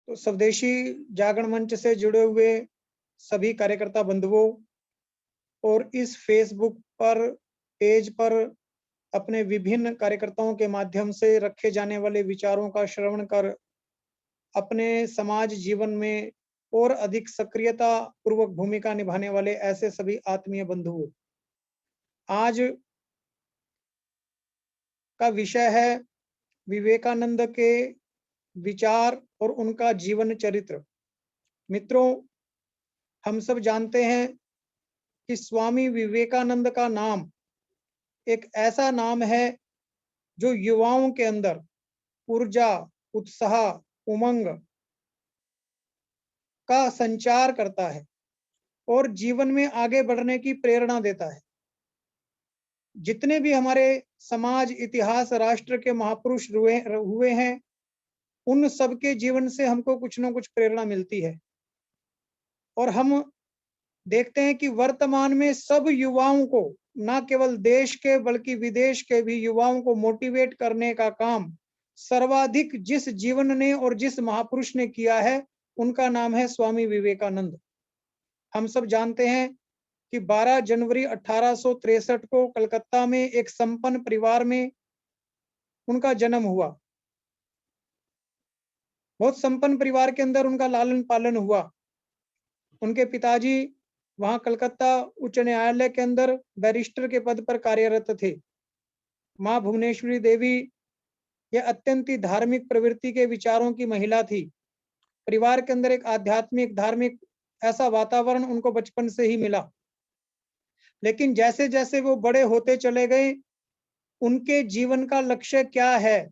तो स्वदेशी जागरण मंच से जुड़े हुए सभी कार्यकर्ता बंधुओं और इस फेसबुक पर पेज पर अपने विभिन्न कार्यकर्ताओं के माध्यम से रखे जाने वाले विचारों का श्रवण कर अपने समाज जीवन में और अधिक सक्रियता पूर्वक भूमिका निभाने वाले ऐसे सभी आत्मीय बंधुओं, आज का विषय है विवेकानंद के विचार और उनका जीवन चरित्र। मित्रों, हम सब जानते हैं कि स्वामी विवेकानंद का नाम एक ऐसा नाम है जो युवाओं के अंदर ऊर्जा, उत्साह, उमंग का संचार करता है और जीवन में आगे बढ़ने की प्रेरणा देता है। जितने भी हमारे समाज, इतिहास, राष्ट्र के महापुरुष हुए हैं, उन सबके जीवन से हमको कुछ न कुछ प्रेरणा मिलती है। और हम देखते हैं कि वर्तमान में सब युवाओं को, न केवल देश के बल्कि विदेश के भी युवाओं को मोटिवेट करने का काम सर्वाधिक जिस जीवन ने और जिस महापुरुष ने किया है, उनका नाम है स्वामी विवेकानंद। हम सब जानते हैं कि 12 जनवरी 1863 को कलकत्ता में एक संपन्न परिवार में उनका जन्म हुआ। बहुत संपन्न परिवार के अंदर उनका लालन पालन हुआ। उनके पिताजी वहां कलकत्ता उच्च न्यायालय के अंदर बैरिस्टर के पद पर कार्यरत थे। मां भुवनेश्वरी देवी यह अत्यंत ही धार्मिक प्रवृत्ति के विचारों की महिला थी। परिवार के अंदर एक आध्यात्मिक, धार्मिक ऐसा वातावरण उनको बचपन से ही मिला। लेकिन जैसे जैसे वो बड़े होते चले गए, उनके जीवन का लक्ष्य क्या है,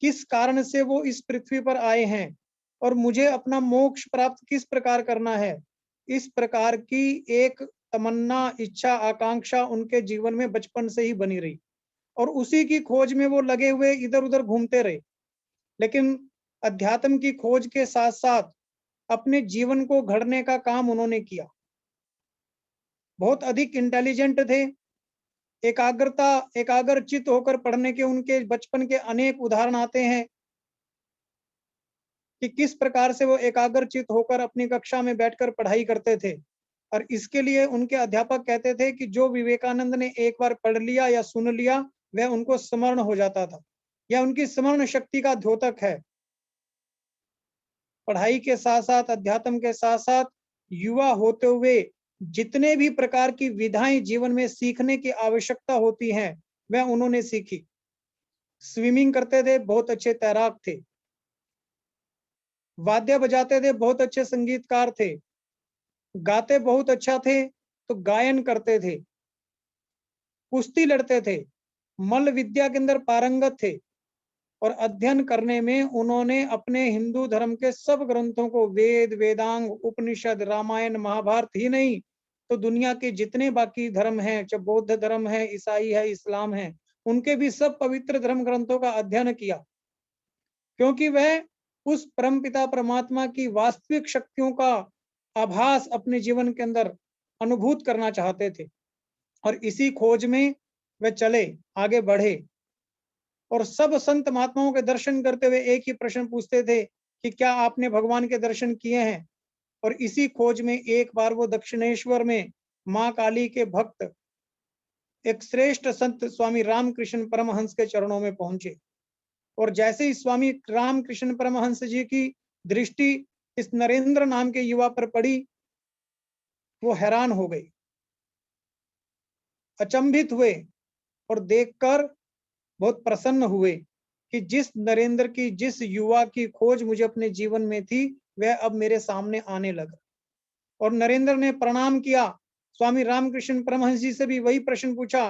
किस कारण से वो इस पृथ्वी पर आए हैं और मुझे अपना मोक्ष प्राप्त किस प्रकार करना है, इस प्रकार की एक तमन्ना, इच्छा, आकांक्षा उनके जीवन में बचपन से ही बनी रही और उसी की खोज में वो लगे हुए इधर उधर घूमते रहे। लेकिन अध्यात्म की खोज के साथ साथ अपने जीवन को गढ़ने का काम उन्होंने किया। बहुत अधिक इंटेलिजेंट थे। एकाग्रचित होकर पढ़ने के उनके बचपन के अनेक उदाहरण आते हैं कि किस प्रकार से वो एकाग्रचित होकर अपनी कक्षा में बैठकर पढ़ाई करते थे। और इसके लिए उनके अध्यापक कहते थे कि जो विवेकानंद ने एक बार पढ़ लिया या सुन लिया, वह उनको स्मरण हो जाता था। यह उनकी स्मरण शक्ति का द्योतक है। पढ़ाई के साथ साथ, अध्यात्म के साथ साथ युवा होते हुए जितने भी प्रकार की विधाएं जीवन में सीखने की आवश्यकता होती हैं, वह उन्होंने सीखी। स्विमिंग करते थे, बहुत अच्छे तैराक थे। वाद्य बजाते थे, बहुत अच्छे संगीतकार थे। गाते बहुत अच्छा थे तो गायन करते थे। कुश्ती लड़ते थे। मल्ल विद्या के अंदर पारंगत थे और अध्ययन करने में उन्होंने अपने हिंदू धर्म के सब ग्रंथों को, वेद, वेदांग, उपनिषद, रामायण, महाभारत ही नहीं तो दुनिया के जितने बाकी धर्म हैं, चाहे बौद्ध धर्म है, ईसाई है, इस्लाम है, उनके भी सब पवित्र धर्म ग्रंथों का अध्ययन किया, क्योंकि वह उस परमपिता परमात्मा की वास्तविक शक्तियों का आभास अपने जीवन के अंदर अनुभूत करना चाहते थे। और इसी खोज में वे चले, आगे बढ़े और सब संत महात्माओं के दर्शन करते हुए एक ही प्रश्न पूछते थे कि क्या आपने भगवान के दर्शन किए हैं। और इसी खोज में एक बार वो दक्षिणेश्वर में मां काली के भक्त एक श्रेष्ठ संत स्वामी रामकृष्ण परमहंस के चरणों में पहुंचे। और जैसे ही स्वामी रामकृष्ण परमहंस जी की दृष्टि इस नरेंद्र नाम के युवा पर पड़ी, वो हैरान हो गए, अचंभित हुए और देखकर बहुत प्रसन्न हुए कि जिस नरेंद्र की, जिस युवा की खोज मुझे अपने जीवन में थी, वह अब मेरे सामने आने लगा। और नरेंद्र ने प्रणाम किया। स्वामी रामकृष्ण परमहंस जी से भी वही प्रश्न पूछा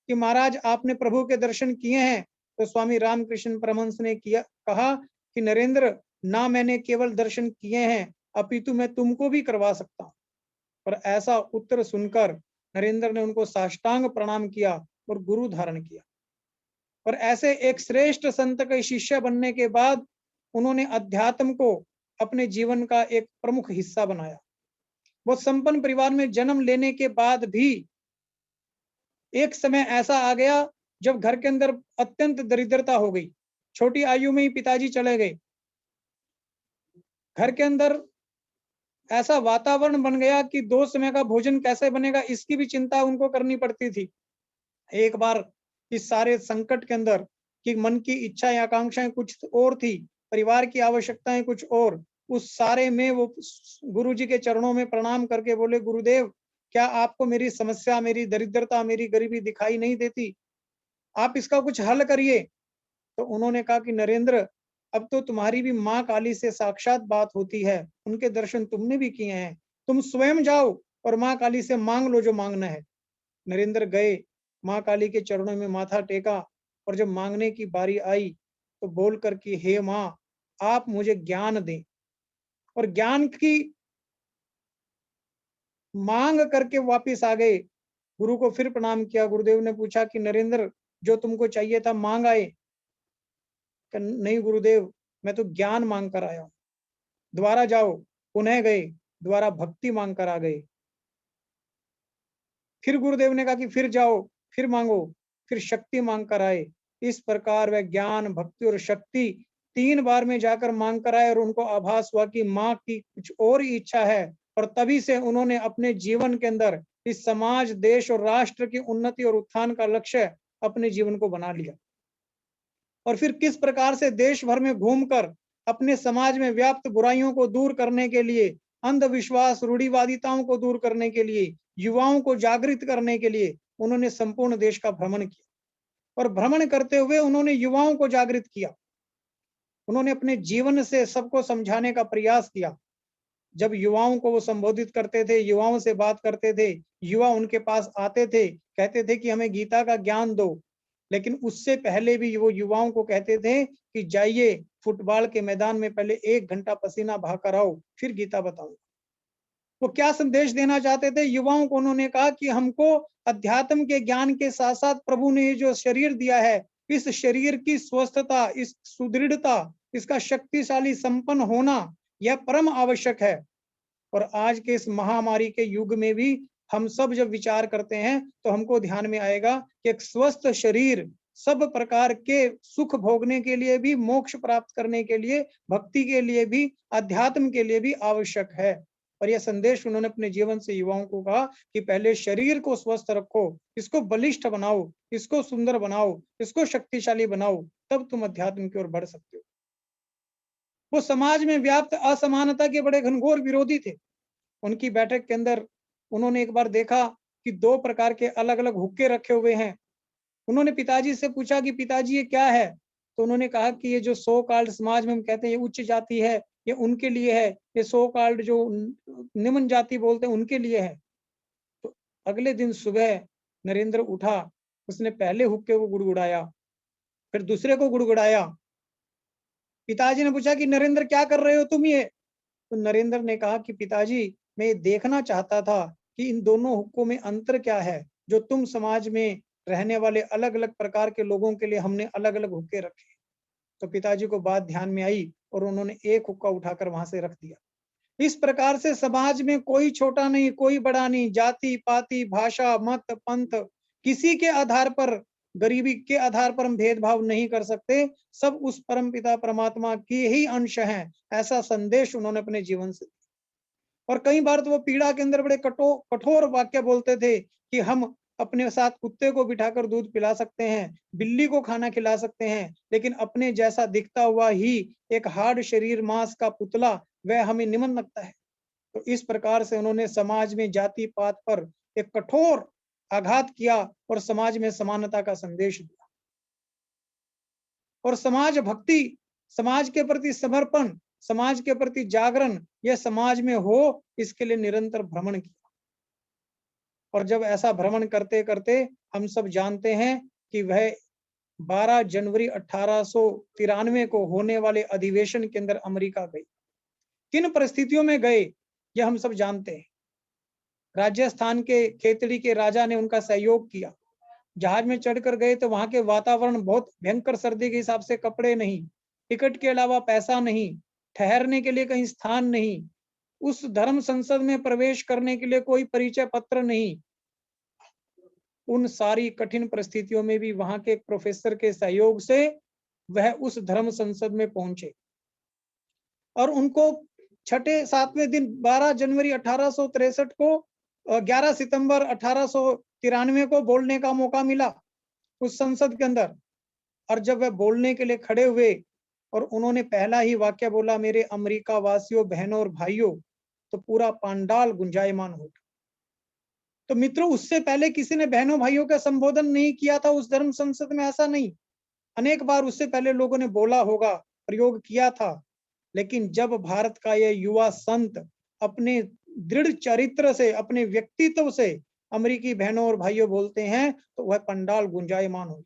कि महाराज, आपने प्रभु के दर्शन किए हैं। तो स्वामी रामकृष्ण परमहंस ने कहा कि नरेंद्र, ना मैंने केवल दर्शन किए हैं, अपितु मैं तुमको भी करवा सकता हूं। और ऐसा उत्तर सुनकर नरेंद्र ने उनको साष्टांग प्रणाम किया और गुरु धारण किया। और ऐसे एक श्रेष्ठ संत के शिष्य बनने के बाद उन्होंने अध्यात्म को अपने जीवन का एक प्रमुख हिस्सा बनाया। वो संपन्न परिवार में जन्म लेने के बाद भी एक समय ऐसा आ गया जब घर के अंदर अत्यंत दरिद्रता हो गई। छोटी आयु में ही पिताजी चले गए। घर के अंदर ऐसा वातावरण बन गया कि 2 समय का भोजन कैसे बनेगा इसकी भी चिंता उनको करनी पड़ती थी। एक बार इस सारे संकट के अंदर कि मन की इच्छाएं आकांक्षाएं कुछ और थी, परिवार की आवश्यकताएं कुछ और, उस सारे में वो गुरुजी के चरणों में प्रणाम करके बोले, गुरुदेव क्या आपको मेरी समस्या, मेरी दरिद्रता, मेरी गरीबी दिखाई नहीं देती? आप इसका कुछ हल करिए। तो उन्होंने कहा कि नरेंद्र, अब तो तुम्हारी भी माँ काली से साक्षात बात होती है, उनके दर्शन तुमने भी किए हैं, तुम स्वयं जाओ और माँ काली से मांग लो जो मांगना है। नरेंद्र गए, माँ काली के चरणों में माथा टेका, और जब मांगने की बारी आई तो बोल कर कि हे माँ, आप मुझे ज्ञान दें। और ज्ञान की मांग करके वापिस आ गए। गुरु को फिर प्रणाम किया। गुरुदेव ने पूछा कि नरेंद्र, जो तुमको चाहिए था मांग आए? नहीं गुरुदेव, मैं तो ज्ञान मांग कर आया हूं। दोबारा जाओ, पुनः गए, दोबारा भक्ति मांग कर आ गए। फिर गुरुदेव ने कहा कि फिर जाओ, फिर मांगो, फिर शक्ति मांग कर आए। इस प्रकार वह ज्ञान, भक्ति और शक्ति 3 बार में जाकर मांग कर आए, और उनको आभास हुआ कि माँ की कुछ और ही इच्छा है। और तभी से उन्होंने अपने जीवन के अंदर इस समाज, देश और राष्ट्र की उन्नति और उत्थान का लक्ष्य अपने जीवन को बना लिया। और फिर किस प्रकार से देश भर में घूमकर अपने समाज में व्याप्त बुराइयों को दूर करने के लिए, अंधविश्वास, रूढ़िवादिताओं को दूर करने के लिए, युवाओं को जागृत करने के लिए उन्होंने संपूर्ण देश का भ्रमण किया। और भ्रमण करते हुए उन्होंने युवाओं को जागृत किया। उन्होंने अपने जीवन से सबको समझाने का प्रयास किया। जब युवाओं को वो संबोधित करते थे, युवाओं से बात करते थे, युवा उनके पास आते थे, कहते थे कि हमें गीता का ज्ञान दो। लेकिन उससे पहले भी वो युवाओं को कहते थे कि जाइए फुटबॉल के मैदान में पहले 1 घंटा पसीना बहाकर आओ, फिर गीता बताऊंगा। वो क्या संदेश देना चाहते थे युवाओं को? उन्होंने कहा कि हमको अध्यात्म के ज्ञान के साथ साथ प्रभु ने जो शरीर दिया है, इस शरीर की स्वस्थता, इस सुदृढ़ता, इसका शक्तिशाली संपन्न होना, यह परम आवश्यक है। और आज के इस महामारी के युग में भी हम सब जब विचार करते हैं तो हमको ध्यान में आएगा कि एक स्वस्थ शरीर सब प्रकार के सुख भोगने के लिए भी, मोक्ष प्राप्त करने के लिए, भक्ति के लिए भी, अध्यात्म के लिए भी आवश्यक है। और यह संदेश उन्होंने अपने जीवन से युवाओं को कहा कि पहले शरीर को स्वस्थ रखो, इसको बलिष्ठ बनाओ, इसको सुंदर बनाओ, इसको शक्तिशाली बनाओ, तब तुम अध्यात्म की ओर बढ़ सकते हो। वो समाज में व्याप्त असमानता के बड़े घनघोर विरोधी थे। उनकी बैठक के अंदर उन्होंने एक बार देखा कि 2 प्रकार के अलग अलग हुक्के रखे हुए हैं। उन्होंने पिताजी से पूछा कि पिताजी ये क्या है? तो उन्होंने कहा कि ये जो सो कॉल्ड समाज में हम कहते हैं ये उच्च जाति है, ये उनके लिए है, ये सो कॉल्ड जो निम्न जाति बोलते हैं उनके लिए है। तो अगले दिन सुबह नरेंद्र उठा, उसने पहले हुक्के को गुड़गुड़ाया, फिर दूसरे को गुड़गुड़ाया। पिताजी ने पूछा कि नरेंद्र क्या कर रहे हो तुम ये? तो नरेंद्र ने कहा कि पिताजी, मैं ये देखना चाहता था कि इन दोनों हुक्कों में अंतर क्या है, जो तुम समाज में रहने वाले अलग अलग प्रकार के लोगों के लिए हमने अलग अलग हुक्के रखे। तो पिताजी को बात ध्यान में आई और उन्होंने एक हुक्का उठाकर वहां से रख दिया। इस प्रकार से समाज में कोई छोटा नहीं, कोई बड़ा नहीं, जाति पाति, भाषा, मत, पंथ, किसी के आधार पर, गरीबी के आधार पर हम भेदभाव नहीं कर सकते। सब उस परम पिता परमात्मा के ही अंश हैं। ऐसा संदेश उन्होंने अपने जीवन से। और कई बार तो वो पीड़ा के अंदर बड़े कठोर वाक्य बोलते थे कि हम अपने साथ कुत्ते को बिठाकर दूध पिला सकते हैं, बिल्ली को खाना खिला सकते हैं, लेकिन अपने जैसा दिखता हुआ ही एक हार्ड शरीर, मांस का पुतला, वह हमें निमन लगता है। तो इस प्रकार से उन्होंने समाज में जाति पात पर एक कठोर आघात किया और समाज में समानता का संदेश दिया। और समाज भक्ति, समाज के प्रति समर्पण, समाज के प्रति जागरण, यह समाज में हो, इसके लिए निरंतर भ्रमण किया। और जब ऐसा भ्रमण करते करते हम सब जानते हैं कि वह 12 जनवरी 1893 को होने वाले अधिवेशन के अंदर अमेरिका गए। किन परिस्थितियों में गए यह हम सब जानते हैं। राजस्थान के खेतड़ी के राजा ने उनका सहयोग किया। जहाज में चढ़कर गए तो वहां के वातावरण बहुत भयंकर, सर्दी के हिसाब से कपड़े नहीं, टिकट के अलावा पैसा नहीं, ठहरने के लिए कहीं स्थान नहीं, उस धर्म संसद में प्रवेश करने के लिए कोई परिचय पत्र नहीं। उन सारी कठिन परिस्थितियों में भी वहां के एक प्रोफेसर के सहयोग से वह उस धर्म संसद में पहुंचे। और उनको छठे 7वें दिन 12 जनवरी 1863 को 11 सितंबर 1893 को बोलने का मौका मिला उस संसद के अंदर। और जब वह बोलने के लिए खड़े हुए और उन्होंने पहला ही वाक्य बोला, मेरे अमेरिका वासियों, बहनों और भाइयों, तो पूरा पांडाल गुंजायमान हो गया। तो मित्रों, उससे पहले किसी ने बहनों भाइयों का संबोधन नहीं किया था उस धर्म संसद में, ऐसा नहीं। अनेक बार उससे पहले लोगों ने बोला होगा, प्रयोग किया था, लेकिन जब भारत का यह युवा संत अपने दृढ़ चरित्र से, अपने व्यक्तित्व से अमेरिकी बहनों और भाइयों बोलते हैं, तो वह पंडाल गुंजायमान हो।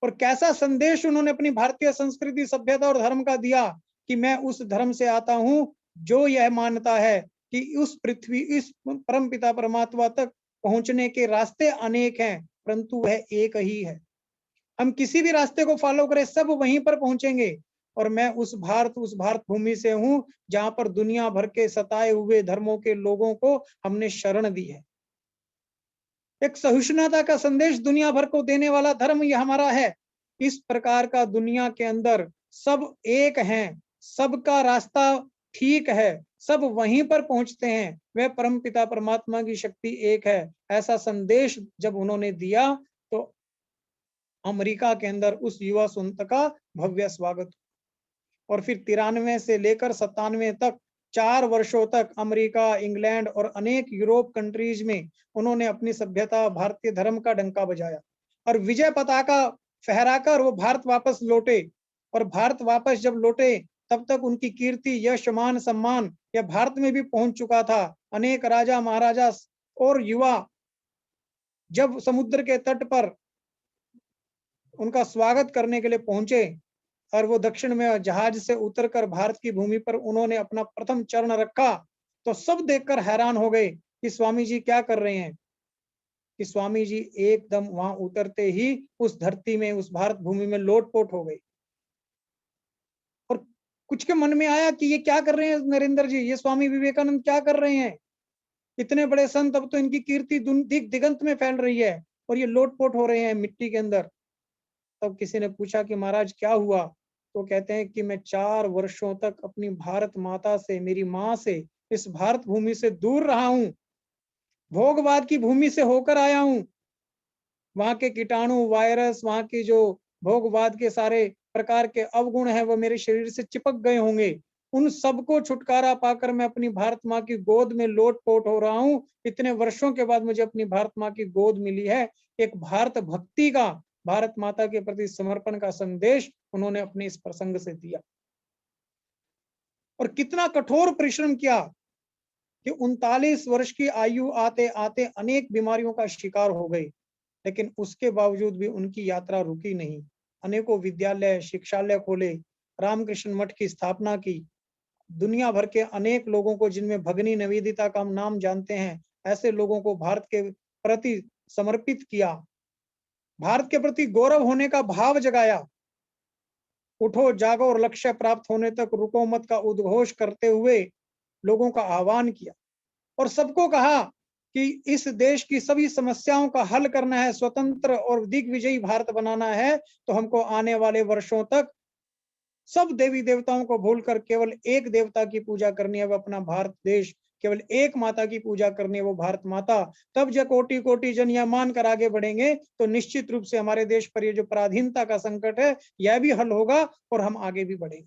और कैसा संदेश उन्होंने अपनी भारतीय संस्कृति, सभ्यता और धर्म का दिया कि मैं उस धर्म से आता हूं जो यह मानता है कि उस पृथ्वी, इस परम पिता परमात्मा तक पहुंचने के रास्ते अनेक हैं, परंतु वह एक ही है। हम किसी भी रास्ते को फॉलो करें, सब वहीं पर पहुंचेंगे। और मैं उस भारत भूमि से हूं जहां पर दुनिया भर के सताए हुए धर्मों के लोगों को हमने शरण दी है। एक सहिष्णुता का संदेश दुनिया भर को देने वाला धर्म ये हमारा है। इस प्रकार का दुनिया के अंदर सब एक हैं, सबका रास्ता ठीक है, सब वहीं पर पहुंचते हैं, वह परम पिता परमात्मा की शक्ति एक है। ऐसा संदेश जब उन्होंने दिया तो अमेरिका के अंदर उस युवा संत का भव्य स्वागत। और फिर 93 से लेकर 97 तक 4 वर्षों तक अमेरिका, इंग्लैंड और अनेक यूरोप कंट्रीज में उन्होंने अपनी सभ्यता, भारतीय धर्म का डंका बजाया और विजय पताका फहराकर वो भारत वापस लौटे। और भारत वापस जब लौटे तब तक उनकी कीर्ति, यश, मान, सम्मान यह भारत में भी पहुंच चुका था। अनेक राजा, महाराजा और युवा जब समुद्र के तट पर उनका स्वागत करने के लिए पहुंचे और वो दक्षिण में जहाज से उतरकर भारत की भूमि पर उन्होंने अपना प्रथम चरण रखा, तो सब देखकर हैरान हो गए कि स्वामी जी क्या कर रहे हैं। कि स्वामी जी एकदम वहां उतरते ही उस धरती में, उस भारत भूमि में लोटपोट हो गए। और कुछ के मन में आया कि ये क्या कर रहे हैं नरेंद्र जी, ये स्वामी विवेकानंद क्या कर रहे हैं, इतने बड़े संत, अब तो इनकी कीर्ति दिगंत में फैल रही है और ये लोटपोट हो रहे हैं मिट्टी के अंदर। तब किसी ने पूछा कि महाराज क्या हुआ, तो कहते हैं कि मैं 4 वर्षों तक अपनी भारत माता से, मेरी माँ से, इस भारत भूमि से दूर रहा हूं, भोगवाद की भूमि से होकर आया हूं। वहां के कीटाणु, वायरस, वहां की जो भोगवाद के सारे प्रकार के अवगुण हैं वो मेरे शरीर से चिपक गए होंगे। उन सबको छुटकारा पाकर मैं अपनी भारत माँ की गोद में लोटपोट हो रहा हूँ। इतने वर्षों के बाद मुझे अपनी भारत माँ की गोद मिली है। एक भारत भक्ति का, भारत माता के प्रति समर्पण का संदेश उन्होंने अपने इस प्रसंग से दिया। और कितना कठोर परिश्रम किया कि 39 वर्ष की आयु आते आते अनेक बीमारियों का शिकार हो गए, लेकिन उसके बावजूद भी उनकी यात्रा रुकी नहीं। अनेकों विद्यालय, शिक्षालय खोले, रामकृष्ण मठ की स्थापना की, दुनिया भर के अनेक लोगों को, जिनमें भगनी निवेदिता का हम नाम जानते हैं, ऐसे लोगों को भारत के प्रति समर्पित किया, भारत के प्रति गौरव होने का भाव जगाया। उठो, जागो और लक्ष्य प्राप्त होने तक रुको मत का उद्घोष करते हुए लोगों का आह्वान किया और सबको कहा कि इस देश की सभी समस्याओं का हल करना है, स्वतंत्र और दिग्विजयी भारत बनाना है, तो हमको आने वाले वर्षों तक सब देवी देवताओं को भूलकर केवल एक देवता की पूजा करनी है, वो अपना भारत देश, केवल एक माता की पूजा करनी है, वो भारत माता। तब जब कोटि कोटि जन यह मानकर आगे बढ़ेंगे तो निश्चित रूप से हमारे देश पर ये जो पराधीनता का संकट है यह भी हल होगा और हम आगे भी बढ़ेंगे।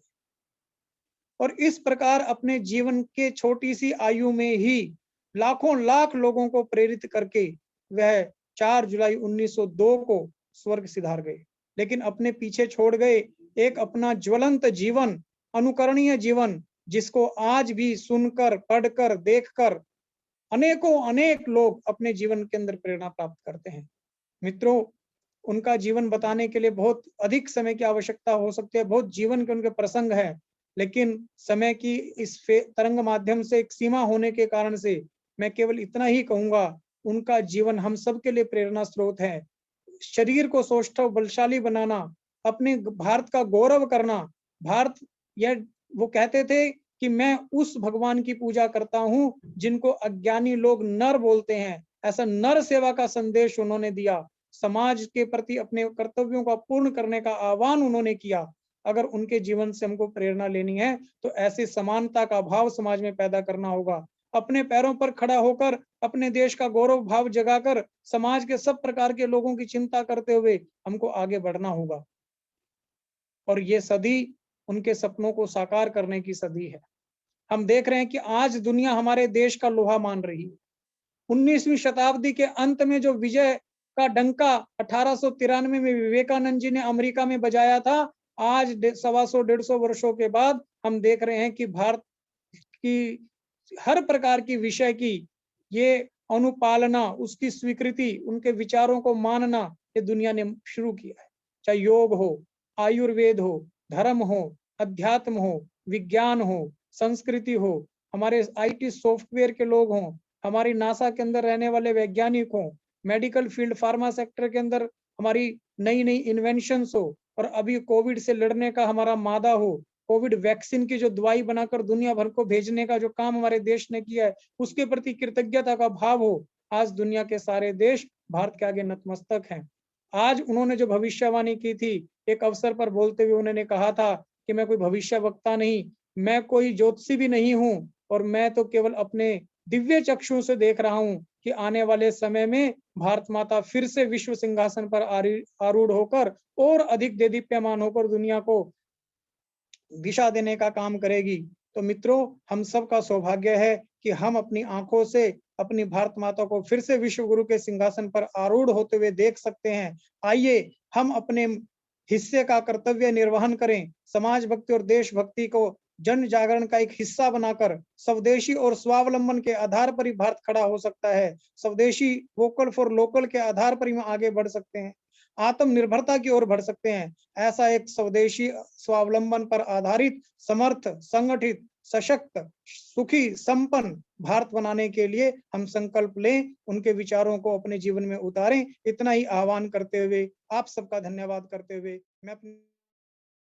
और इस प्रकार अपने जीवन के छोटी सी आयु में ही लाखों लाख लोगों को प्रेरित करके वह 4 जुलाई 1902 को स्वर्ग सिधार गए। लेकिन अपने पीछे छोड़ गए एक अपना ज्वलंत जीवन, अनुकरणीय जीवन, जिसको आज भी सुनकर, पढ़कर, देखकर अनेकों अनेक लोग अपने जीवन के अंदर प्रेरणा प्राप्त करते हैं। मित्रों, उनका जीवन बताने के लिए बहुत अधिक समय की आवश्यकता हो सकती है, बहुत जीवन के उनके प्रसंग है, लेकिन समय की इस तरंग माध्यम से एक सीमा होने के कारण से मैं केवल इतना ही कहूंगा, उनका जीवन हम सब के लिए प्रेरणा स्रोत है। शरीर को सौष्ठव बलशाली बनाना, अपने भारत का गौरव करना, भारत, यह वो कहते थे कि मैं उस भगवान की पूजा करता हूं जिनको अज्ञानी लोग नर बोलते हैं। ऐसा नर सेवा का संदेश उन्होंने दिया, समाज के प्रति अपने कर्तव्यों का पूर्ण करने का आह्वान उन्होंने किया। अगर उनके जीवन से हमको प्रेरणा लेनी है तो ऐसी समानता का भाव समाज में पैदा करना होगा। अपने पैरों पर खड़ा होकर अपने देश का गौरव भाव जगाकर समाज के सब प्रकार के लोगों की चिंता करते हुए हमको आगे बढ़ना होगा। और ये सदी उनके सपनों को साकार करने की सदी है। हम देख रहे हैं कि आज दुनिया हमारे देश का लोहा मान रही है। 19वीं शताब्दी के अंत में जो विजय का डंका 1893 में विवेकानंद जी ने अमेरिका में बजाया था, आज 125-150 वर्षों के बाद हम देख रहे हैं कि भारत की हर प्रकार की विषय की ये अनुपालना, उसकी स्वीकृति, उनके विचारों को मानना ये दुनिया ने शुरू किया है। चाहे योग हो, आयुर्वेद हो, धर्म हो, अध्यात्म हो, विज्ञान हो, संस्कृति हो, हमारे आईटी सॉफ्टवेयर के लोग हों, हमारी नासा के अंदर रहने वाले वैज्ञानिक हों, मेडिकल फील्ड फार्मा सेक्टर के अंदर हमारी नई नई इन्वेंशंस हो, और अभी कोविड से लड़ने का हमारा मादा हो, कोविड वैक्सीन की जो दवाई बनाकर दुनिया भर को भेजने का जो काम हमारे देश ने किया है उसके प्रति कृतज्ञता का भाव हो। आज दुनिया के सारे देश भारत के आगे नतमस्तक हैं। आज उन्होंने जो भविष्यवाणी की थी, एक अवसर पर बोलते हुए उन्होंने कहा था कि मैं कोई भविष्यवक्ता नहीं, मैं कोई ज्योतिषी भी नहीं हूँ, और मैं तो केवल अपने दिव्य चक्षु से देख रहा हूँ कि आने वाले समय में भारत माता फिर से विश्व सिंहासन पर आरूढ़ होकर और अधिक देदीप्यमान होकर दुनिया को दिशा देने का काम करेगी। तो मित्रों, हम सबका सौभाग्य है कि हम अपनी आंखों से अपनी भारत माता को फिर से विश्व गुरु के सिंहासन पर आरूढ़ होते हुए देख सकते हैं। आइए हम अपने हिस्से का कर्तव्य निर्वहन करें। समाज भक्ति और देशभक्ति को जन जागरण का एक हिस्सा बनाकर स्वदेशी और स्वावलंबन के आधार पर ही भारत खड़ा हो सकता है। स्वदेशी वोकल फॉर लोकल के आधार पर ही हम आगे बढ़ सकते हैं, आत्मनिर्भरता की ओर बढ़ सकते हैं। ऐसा एक स्वदेशी स्वावलंबन पर आधारित समर्थ, संगठित, सशक्त, सुखी, संपन्न भारत बनाने के लिए हम संकल्प लें, उनके विचारों को अपने जीवन में उतारें। इतना ही आह्वान करते हुए आप सबका धन्यवाद करते हुए मैं अपनी